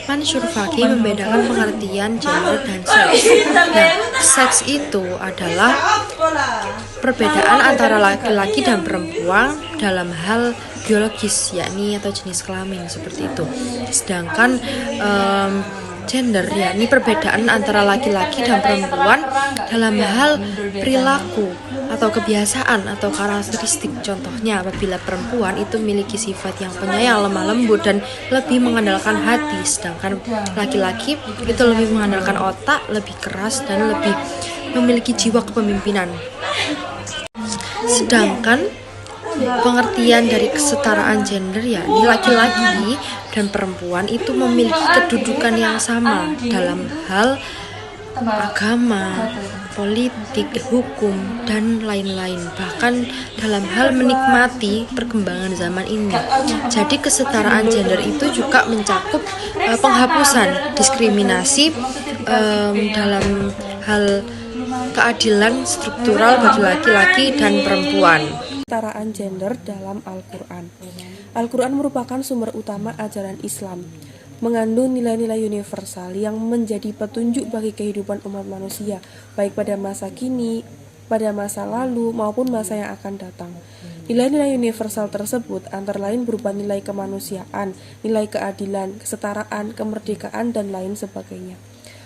Mansur Faki membedakan pengertian gender dan seks. Nah, seks itu adalah perbedaan antara laki-laki dan perempuan dalam hal biologis, yakni atau jenis kelamin seperti itu. Sedangkan gender yakni perbedaan antara laki-laki dan perempuan dalam hal perilaku atau kebiasaan atau karakteristik. Contohnya apabila perempuan itu memiliki sifat yang penyayang, lemah lembut dan lebih mengandalkan hati, sedangkan laki-laki itu lebih mengandalkan otak, lebih keras dan lebih memiliki jiwa kepemimpinan. Sedangkan pengertian dari kesetaraan gender yakni laki-laki dan perempuan itu memiliki kedudukan yang sama dalam hal agama, politik, hukum, dan lain-lain, bahkan dalam hal menikmati perkembangan zaman ini. Jadi kesetaraan gender itu juga mencakup penghapusan diskriminasi dalam hal keadilan struktural bagi laki-laki dan perempuan. Kesetaraan gender dalam Al-Quran. Al-Quran merupakan sumber utama ajaran Islam, mengandung nilai-nilai universal yang menjadi petunjuk bagi kehidupan umat manusia, baik pada masa kini, pada masa lalu, maupun masa yang akan datang. Nilai-nilai universal tersebut antara lain berupa nilai kemanusiaan, nilai keadilan, kesetaraan, kemerdekaan, dan lain sebagainya.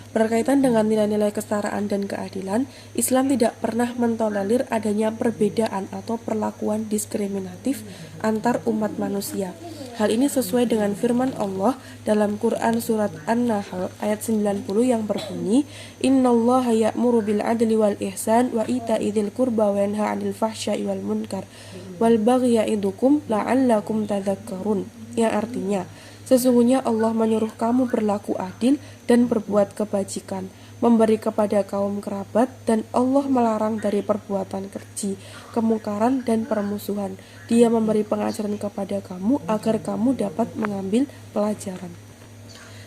Berkaitan dengan nilai-nilai kesetaraan dan keadilan, Islam tidak pernah mentolerir adanya perbedaan atau perlakuan diskriminatif antar umat manusia. Hal ini sesuai dengan firman Allah dalam Quran surat An-Nahl ayat 90 yang berbunyi, Innallaha ya'muru bil adli wal ihsan wa ita'i dzil qurba wa yanha 'anil fahsya'i wal munkar wal baghi ya'idukum la'allakum tadhakkarun. Yang artinya, sesungguhnya Allah menyuruh kamu berlaku adil dan berbuat kebajikan, memberi kepada kaum kerabat, dan Allah melarang dari perbuatan keji, kemungkaran, dan permusuhan. Dia memberi pengajaran kepada kamu agar kamu dapat mengambil pelajaran.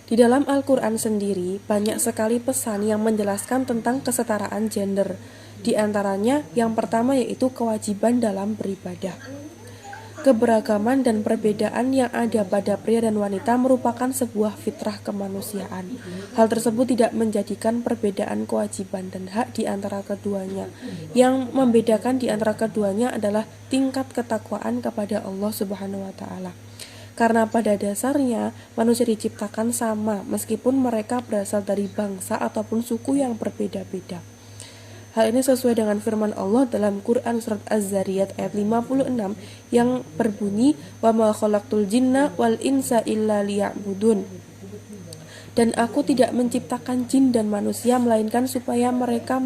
Di dalam Al-Quran sendiri, banyak sekali pesan yang menjelaskan tentang kesetaraan gender. Di antaranya, yang pertama yaitu kewajiban dalam beribadah. Keberagaman dan perbedaan yang ada pada pria dan wanita merupakan sebuah fitrah kemanusiaan. Hal tersebut tidak menjadikan perbedaan kewajiban dan hak di antara keduanya. Yang membedakan di antara keduanya adalah tingkat ketakwaan kepada Allah Subhanahu wa taala. Karena pada dasarnya manusia diciptakan sama meskipun mereka berasal dari bangsa ataupun suku yang berbeda-beda. Hal ini sesuai dengan firman Allah dalam Quran surat Az-Zariyat ayat 56 yang berbunyi, wa ma khalaqtul jinna wal insa illa liya'budun. Dan aku tidak menciptakan jin dan manusia melainkan supaya mereka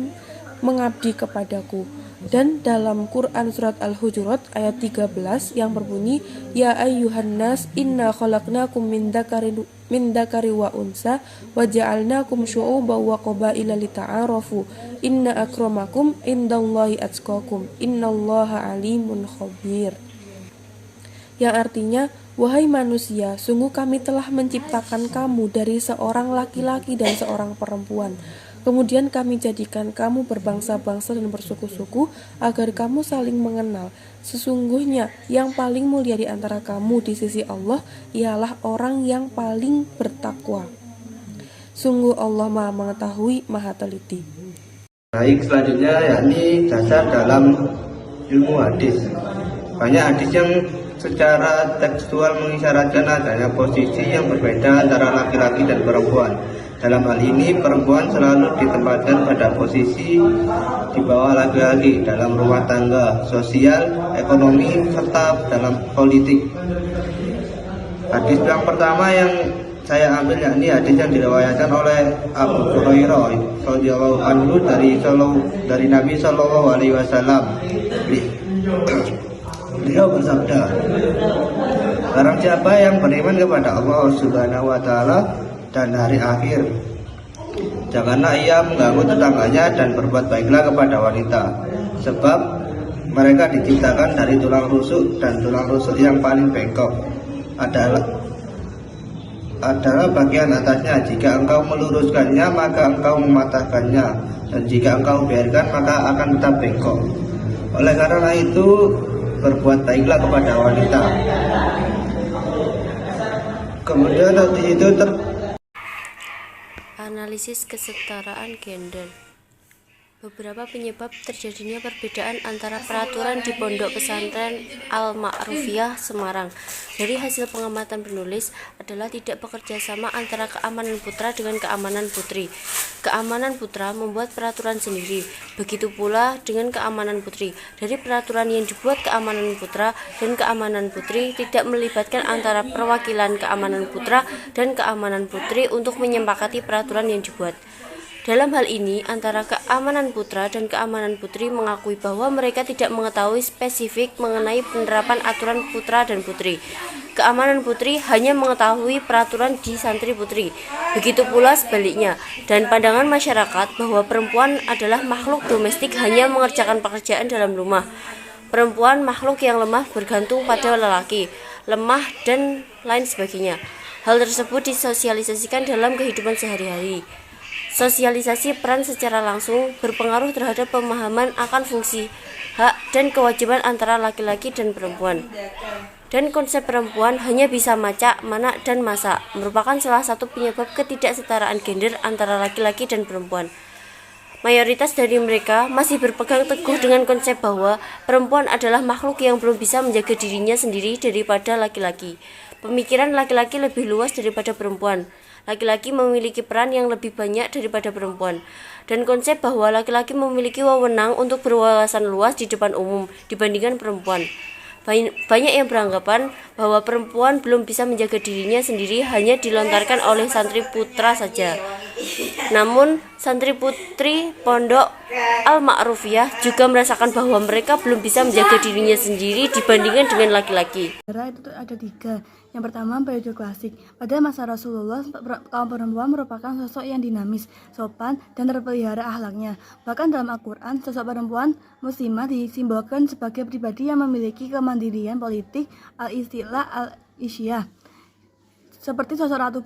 mengabdi kepadaku. Dan dalam Quran surat Al-Hujurat ayat 13 yang berbunyi, ya ayyuhan nas inna khalaqnakum min dzakari wa unsa wa ja'alnakum syu'uban wa qabaila lita'arafu inna akramakum indallahi atqakum innallaha alimun khabir. Yang artinya, wahai manusia, sungguh kami telah menciptakan kamu dari seorang laki-laki dan seorang perempuan. Kemudian kami jadikan kamu berbangsa-bangsa dan bersuku-suku agar kamu saling mengenal. Sesungguhnya yang paling mulia di antara kamu di sisi Allah ialah orang yang paling bertakwa. Sungguh Allah Maha Mengetahui, Maha Teliti. Baik, selanjutnya yakni dasar dalam ilmu hadis. Banyak hadis yang secara tekstual mengisyaratkan adanya posisi yang berbeda antara laki-laki dan perempuan. Dalam hal ini, perempuan selalu ditempatkan pada posisi di bawah laki-laki dalam rumah tangga, sosial, ekonomi, serta dalam politik. Hadis yang pertama yang saya ambil yakni hadis yang diriwayatkan oleh Abu Hurairah radhiyallahu anhu dari Nabi Shallallahu Alaihi Wasallam. Beliau bersabda, barang siapa yang beriman kepada Allah Subhanahu Wa Taala dan hari akhir, janganlah ia mengganggu tetangganya dan berbuat baiklah kepada wanita, sebab mereka diciptakan dari tulang rusuk dan tulang rusuk yang paling bengkok adalah bagian atasnya. Jika engkau meluruskannya maka engkau mematahkannya, dan jika engkau biarkan maka akan tetap bengkok. Oleh karena itu berbuat baiklah kepada wanita. Kemudian hadis itu Analisis kesetaraan gender. Beberapa penyebab terjadinya perbedaan antara peraturan di Pondok Pesantren Al-Ma'rufiyah Semarang dari hasil pengamatan penulis adalah tidak bekerja sama antara keamanan putra dengan keamanan putri. Keamanan putra membuat peraturan sendiri, begitu pula dengan keamanan putri. Dari peraturan yang dibuat keamanan putra dan keamanan putri tidak melibatkan antara perwakilan keamanan putra dan keamanan putri untuk menyepakati peraturan yang dibuat. Dalam hal ini, antara keamanan putra dan keamanan putri mengakui bahwa mereka tidak mengetahui spesifik mengenai penerapan aturan putra dan putri. Keamanan putri hanya mengetahui peraturan di santri putri. Begitu pula sebaliknya, dan pandangan masyarakat bahwa perempuan adalah makhluk domestik hanya mengerjakan pekerjaan dalam rumah. Perempuan makhluk yang lemah bergantung pada lelaki, lemah dan lain sebagainya. Hal tersebut disosialisasikan dalam kehidupan sehari-hari. Sosialisasi peran secara langsung berpengaruh terhadap pemahaman akan fungsi, hak, dan kewajiban antara laki-laki dan perempuan. Dan konsep perempuan hanya bisa macak, manak, dan masak merupakan salah satu penyebab ketidaksetaraan gender antara laki-laki dan perempuan. Mayoritas dari mereka masih berpegang teguh dengan konsep bahwa perempuan adalah makhluk yang belum bisa menjaga dirinya sendiri daripada laki-laki. Pemikiran laki-laki lebih luas daripada perempuan. Laki-laki memiliki peran yang lebih banyak daripada perempuan, dan konsep bahwa laki-laki memiliki wewenang untuk berwawasan luas di depan umum dibandingkan perempuan. Banyak yang beranggapan bahwa perempuan belum bisa menjaga dirinya sendiri hanya dilontarkan oleh santri putra saja. Namun, santri putri Pondok Al-Ma'rufiyah juga merasakan bahwa mereka belum bisa menjaga dirinya sendiri dibandingkan dengan laki-laki. Itu ada 3. Yang pertama, periode klasik. Pada masa Rasulullah, kaum perempuan merupakan sosok yang dinamis, sopan, dan terpelihara akhlaknya. Bahkan dalam Al-Quran, sosok perempuan muslimah disimbolkan sebagai pribadi yang memiliki kemandirian politik, al-istilah, al-isyah. Seperti sosok Ratu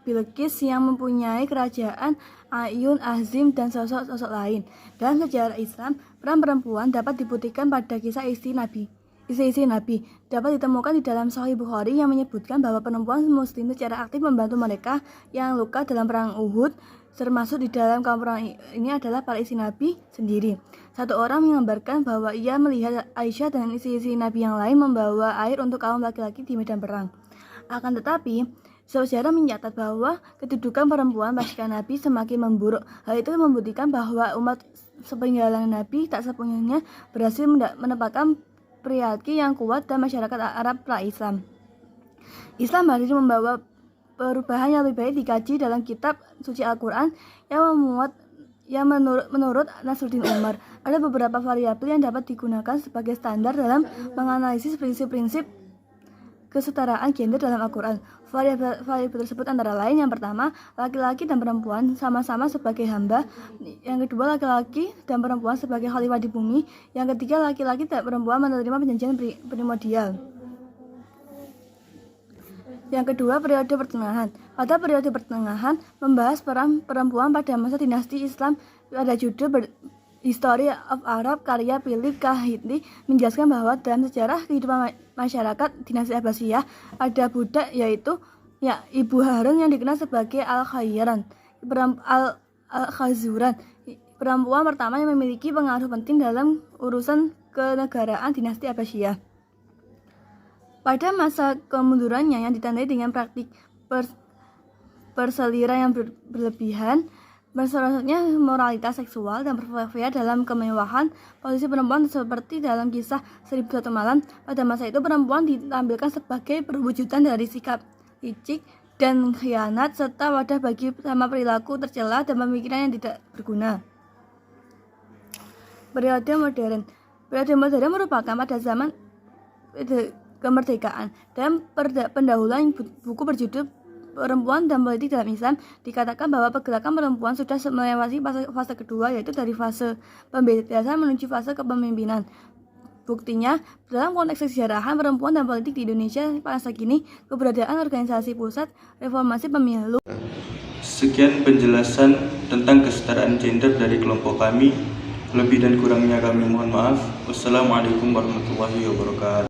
Bilqis yang mempunyai kerajaan, Ayun, Azim, dan sosok-sosok lain. Dalam sejarah Islam, peran perempuan dapat dibuktikan pada kisah istri Nabi dapat ditemukan di dalam Sahih Bukhari yang menyebutkan bahwa perempuan muslim secara aktif membantu mereka yang luka dalam perang Uhud, termasuk di dalam kaum perang ini adalah para istri Nabi sendiri. Satu orang mengabarkan bahwa ia melihat Aisyah dan istri-istri Nabi yang lain membawa air untuk kaum laki-laki di medan perang. Akan tetapi, sejarah mencatat bahwa kedudukan perempuan pasca Nabi semakin memburuk. Hal itu membuktikan bahwa umat sepeninggalan Nabi tak sepenuhnya berhasil menempatkan priarki yang kuat dan masyarakat Arab pra-Islam. Islam hadir membawa perubahan yang lebih baik dikaji dalam kitab suci Al-Quran yang menurut Nasruddin Umar ada beberapa variabel yang dapat digunakan sebagai standar dalam menganalisis prinsip-prinsip kesetaraan gender dalam Al-Quran. Variabel tersebut antara lain: yang pertama, laki-laki dan perempuan sama-sama sebagai hamba; yang kedua, laki-laki dan perempuan sebagai khalifah di bumi; yang ketiga, laki-laki dan perempuan menerima perjanjian primordial; yang kedua, periode pertengahan. Pada periode pertengahan membahas peran perempuan pada masa dinasti Islam. Ada judul History of Arab karya Philip K. Hitley menjelaskan bahwa dalam sejarah kehidupan masyarakat dinasti Abbasiyah ada budak, yaitu Ibu Harun yang dikenal sebagai Al-Khayran, Al-Khazuran, perempuan pertama yang memiliki pengaruh penting dalam urusan kenegaraan dinasti Abbasiyah. Pada masa kemundurannya yang ditandai dengan praktik perselingkuhan yang berlebihan, berselanjutnya moralitas seksual dan berfoya dalam kemewahan, posisi perempuan seperti dalam kisah 1001 Malam. Pada masa itu perempuan ditampilkan sebagai perwujudan dari sikap licik dan khianat serta wadah bagi sama perilaku tercela dan pemikiran yang tidak berguna. Periode modern merupakan pada zaman kemerdekaan dan pendahuluan buku berjudul Perempuan dan Politik dalam Islam. Dikatakan bahwa pergerakan perempuan sudah melewati fase kedua, yaitu dari fase pembebasan menuju fase kepemimpinan. Buktinya, dalam konteks kesejarahan perempuan dan politik di Indonesia masa kini, keberadaan organisasi pusat reformasi pemilu. Sekian penjelasan tentang kesetaraan gender dari kelompok kami. Lebih dan kurangnya kami mohon maaf. Wassalamualaikum warahmatullahi wabarakatuh.